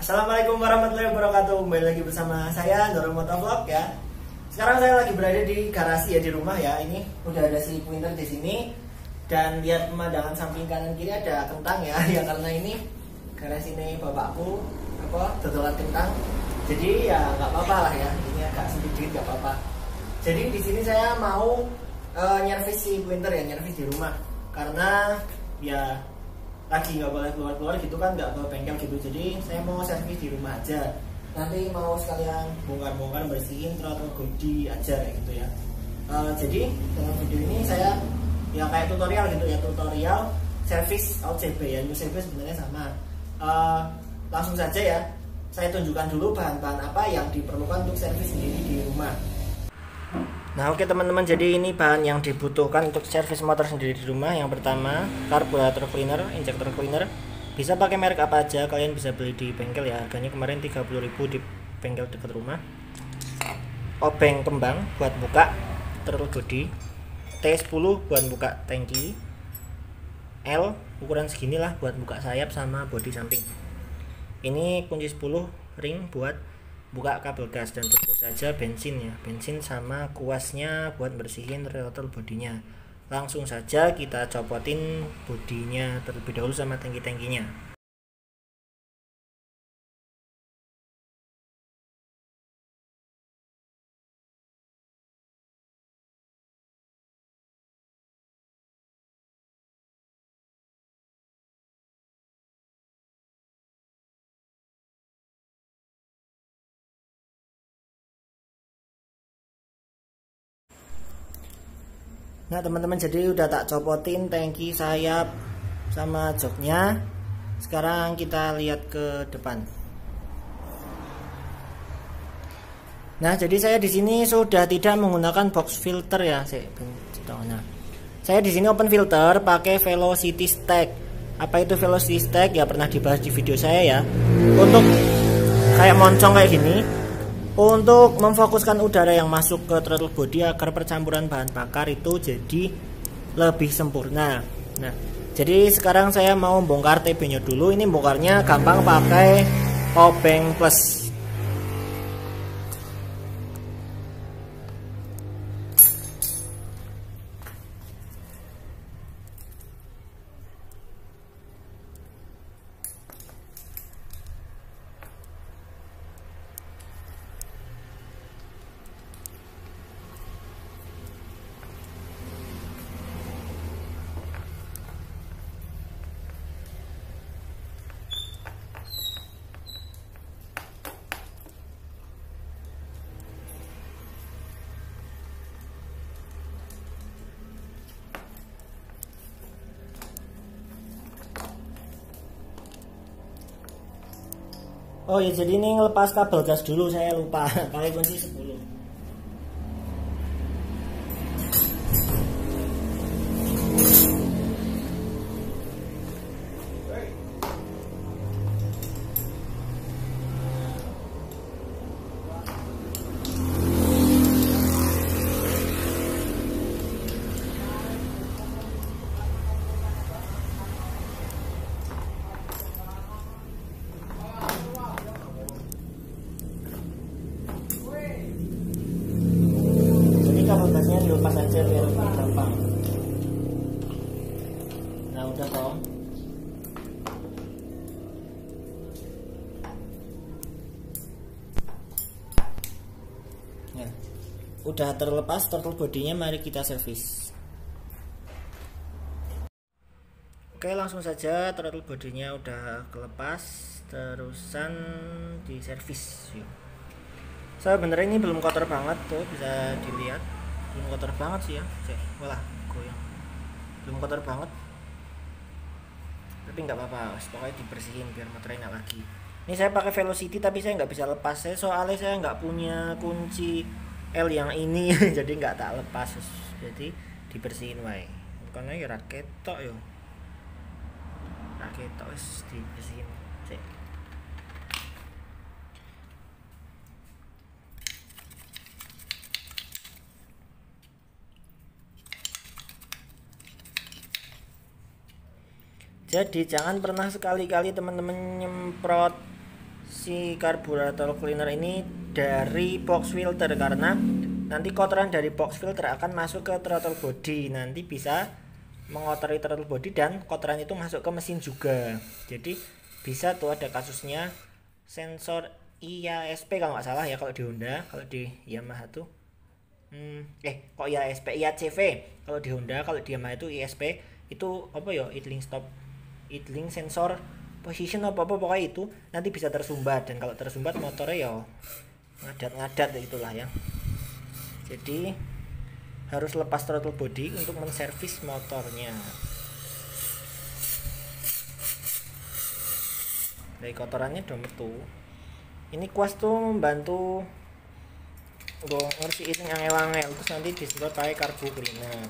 Assalamualaikum warahmatullahi wabarakatuh. Kembali lagi bersama saya Nurul Motovlog ya. Sekarang saya lagi berada di garasi ya, di rumah ya. Ini udah ada si Pointer di sini dan lihat pemandangan samping kanan kiri ada kentang ya. Ya karena ini garasi ini bapakku dodolan kentang. Jadi ya nggak apa-apa lah ya. Ini agak sedikit nggak apa-apa. Jadi di sini saya mau nyervis si Pointer ya, nyervis di rumah karena ya lagi nggak boleh keluar-keluar gitu kan, nggak ke bengkel gitu. Jadi saya mau servis di rumah aja. Nanti mau sekalian bongkar-bongkar, bersihin throttle body aja kayak gitu ya. Jadi dalam video ini saya ya kayak tutorial gitu ya, tutorial servis OCB ya. OCB sebenarnya sama. Langsung saja ya. Saya tunjukkan dulu bahan-bahan apa yang diperlukan untuk servis sendiri di rumah. Nah oke teman-teman, jadi ini bahan yang dibutuhkan untuk servis motor sendiri di rumah. Yang pertama, karburator cleaner, injector cleaner. Bisa pakai merek apa aja, kalian bisa beli di bengkel ya. Harganya kemarin 30.000 di bengkel dekat rumah. Obeng kembang buat buka throttle body. T10 buat buka tangki. L ukuran seginilah buat buka sayap sama bodi samping. Ini kunci 10 ring buat buka kabel gas, dan tentu saja bensin ya, bensin sama kuasnya buat bersihin throttle bodinya. Langsung saja kita copotin bodinya terlebih dahulu sama tangki-tangkinya. Nah teman-teman, jadi udah tak copotin tangki, sayap sama joknya. Sekarang kita lihat ke depan. Nah jadi saya di sini sudah tidak menggunakan box filter ya. Saya di sini open filter pakai velocity stack. Apa itu velocity stack? Ya pernah dibahas di video saya ya. Untuk kayak moncong kayak gini, untuk memfokuskan udara yang masuk ke throttle body agar percampuran bahan bakar itu jadi lebih sempurna. Nah, jadi sekarang saya mau bongkar TB-nya dulu. Ini bongkarnya gampang pakai obeng plus. Oh ya, jadi ini ngelepas kabel gas dulu, saya lupa pakai kunci 10. Kabel gasnya dilepas aja biar lebih gampang. Nah udah toh. Nah, udah terlepas throttle bodinya, mari kita servis. Oke, langsung saja throttle bodinya udah kelepas, terusan di servis. Yuk. Sebenarnya ini belum kotor banget tuh, bisa dilihat. Belum kotor banget sih ya. Walah, goyang. Belum kotor banget. Tapi nggak apa-apa, pokoknya dibersihin biar motornya nggak lagi. Ini saya pakai velocity tapi saya nggak bisa lepas. Soalnya saya nggak punya kunci L yang ini, jadi nggak tak lepas. Jadi dibersihin wae. Karena ya raket tok yo. Raket tok wis dibersihin. Jadi jangan pernah sekali-kali teman-teman nyemprot si karburator cleaner ini dari box filter, karena nanti kotoran dari box filter akan masuk ke throttle body, nanti bisa mengotori throttle body dan kotoran itu masuk ke mesin juga. Jadi bisa tuh ada kasusnya sensor IASP kalau nggak salah ya kalau di Honda, kalau di Yamaha tuh kok IASP, IACV kalau di Honda, kalau di Yamaha itu ISP, itu apa ya, idling sensor position apa pokoknya itu nanti bisa tersumbat, dan kalau tersumbat motornya ya ngadat itulah ya. Jadi harus lepas throttle body untuk menservis motornya. Dari kotorannya udah metu. Ini kuas tuh membantu gue ngersiin sing angel-angel, terus nanti disemprot pakai karbu cleaner.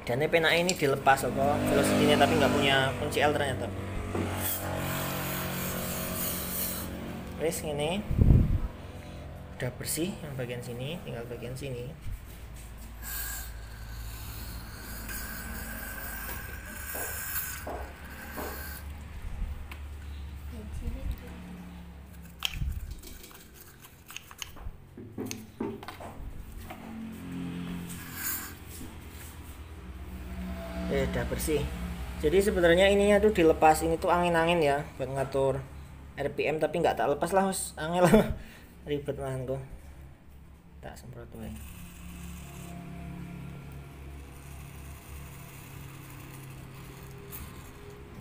Dan penaknya ini dilepas apa velocity-nya, tapi nggak punya kunci L ternyata. Wes ini udah bersih yang bagian sini, tinggal bagian sini. Udah bersih. Jadi sebenarnya ininya tuh dilepas, ini tuh angin-angin ya buat ngatur RPM, tapi nggak tak lepas lah, angel ribet banget kok. Tak semprot wae.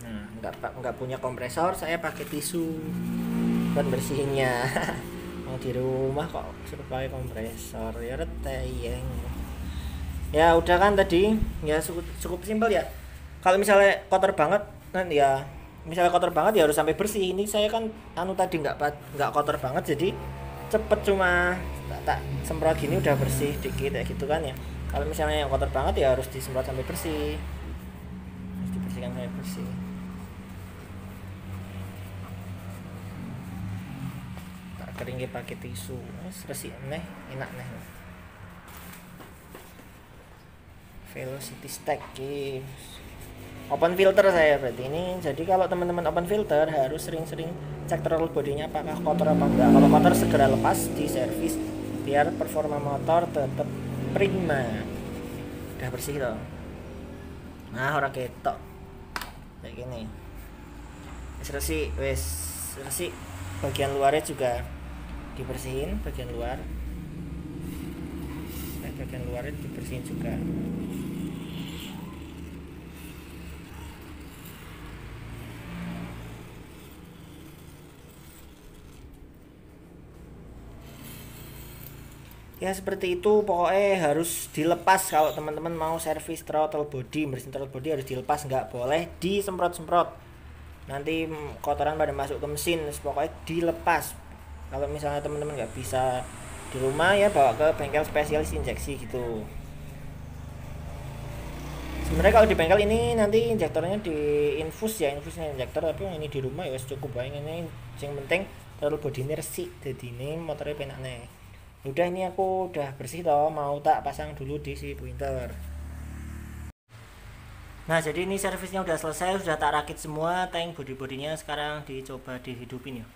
Nah, nggak punya kompresor, saya pakai tisu buat bersihinnya. Mau di rumah kok suruh pakai kompresor, ya reteyeng. Ya udah kan tadi ya, cukup simpel ya. Kalau misalnya kotor banget nanti ya, misalnya kotor banget ya harus sampai bersih. Ini saya kan tadi nggak kotor banget, jadi cepet, cuma tak semprot gini udah bersih dikit kayak gitu kan ya. Kalau misalnya yang kotor banget ya harus disemprot sampai bersih, harus dibersihkan sampai bersih. Tak keringin pakai tisu, resik neh, enak neh. Velocity stack open filter saya berarti ini. Jadi kalau teman-teman open filter harus sering-sering cek throttle bodinya apakah kotor apa enggak. Kalau kotor segera lepas, di servis biar performa motor tetap prima. Udah bersih loh. Nah orang ketok kayak gini. Wes resik, bagian luarnya juga dibersihin, bagian luarnya dibersihin juga. Ya seperti itu, pokoknya harus dilepas kalau teman-teman mau servis throttle body, bersihin throttle body harus dilepas, nggak boleh disemprot-semprot. Nanti kotoran pada masuk ke mesin, pokoknya dilepas. Kalau misalnya teman-teman nggak bisa di rumah ya bawa ke bengkel spesialis injeksi gitu. Sebenarnya kalau di bengkel ini nanti injektornya di infusnya injektor, tapi yang ini di rumah ya cukup baik. Ini yang penting throttle body ini resik, jadi ini motornya penak nih. Udah ini aku udah bersih toh, mau tak pasang dulu di si pointer. Nah jadi ini servisnya udah selesai, sudah tak rakit semua, tank body-bodinya sekarang dicoba dihidupin ya.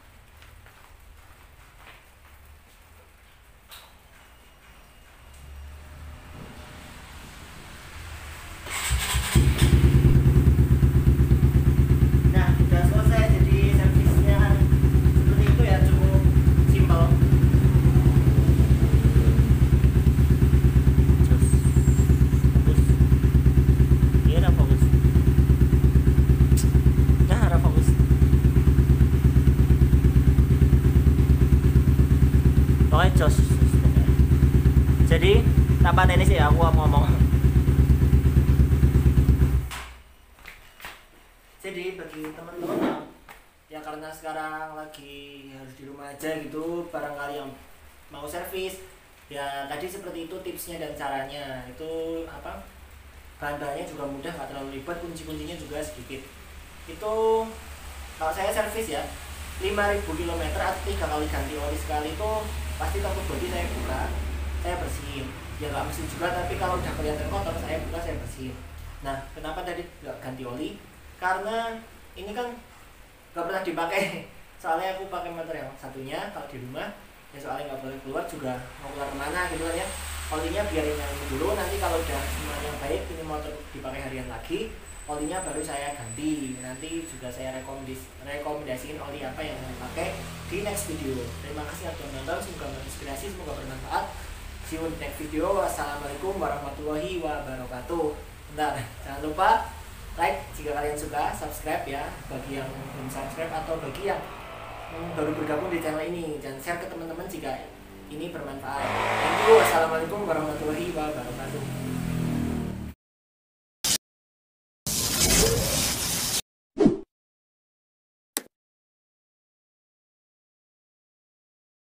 Jadi tanpa ini sih aku ngomong. Jadi bagi teman-teman ya karena sekarang lagi harus di rumah aja gitu, barangkali yang mau servis ya tadi seperti itu tipsnya dan caranya. Itu apa, bahan-bahannya juga mudah, nggak terlalu ribet, kunci-kuncinya juga sedikit. Itu kalau saya servis ya 5.000 km atau 3 kali ganti oli sekali itu pasti toko bodi saya buka, saya bersihin. Ya nggak mesti juga, tapi kalau udah kelihatan kotor saya buka, saya bersihin. Nah kenapa tadi nggak ganti oli? Karena ini kan nggak pernah dipakai. Soalnya aku pakai motor yang satunya kalau di rumah ya, soalnya nggak boleh keluar juga, mau keluar kemana gitu kan ya. Olinya biarin yang ini dulu, nanti kalau udah semuanya baik ini motor dipakai harian lagi, olinya baru saya ganti. Nanti juga saya rekomendasiin oli apa yang saya pakai di next video. Terima kasih sudah menonton, semoga menginspirasi, semoga bermanfaat. See you in next video. Wassalamualaikum warahmatullahi wabarakatuh. Bentar, jangan lupa like jika kalian suka, subscribe ya bagi yang belum subscribe atau bagi yang baru bergabung di channel ini, dan share ke teman-teman jika ini bermanfaat. Thank you. Wassalamualaikum warahmatullahi wabarakatuh.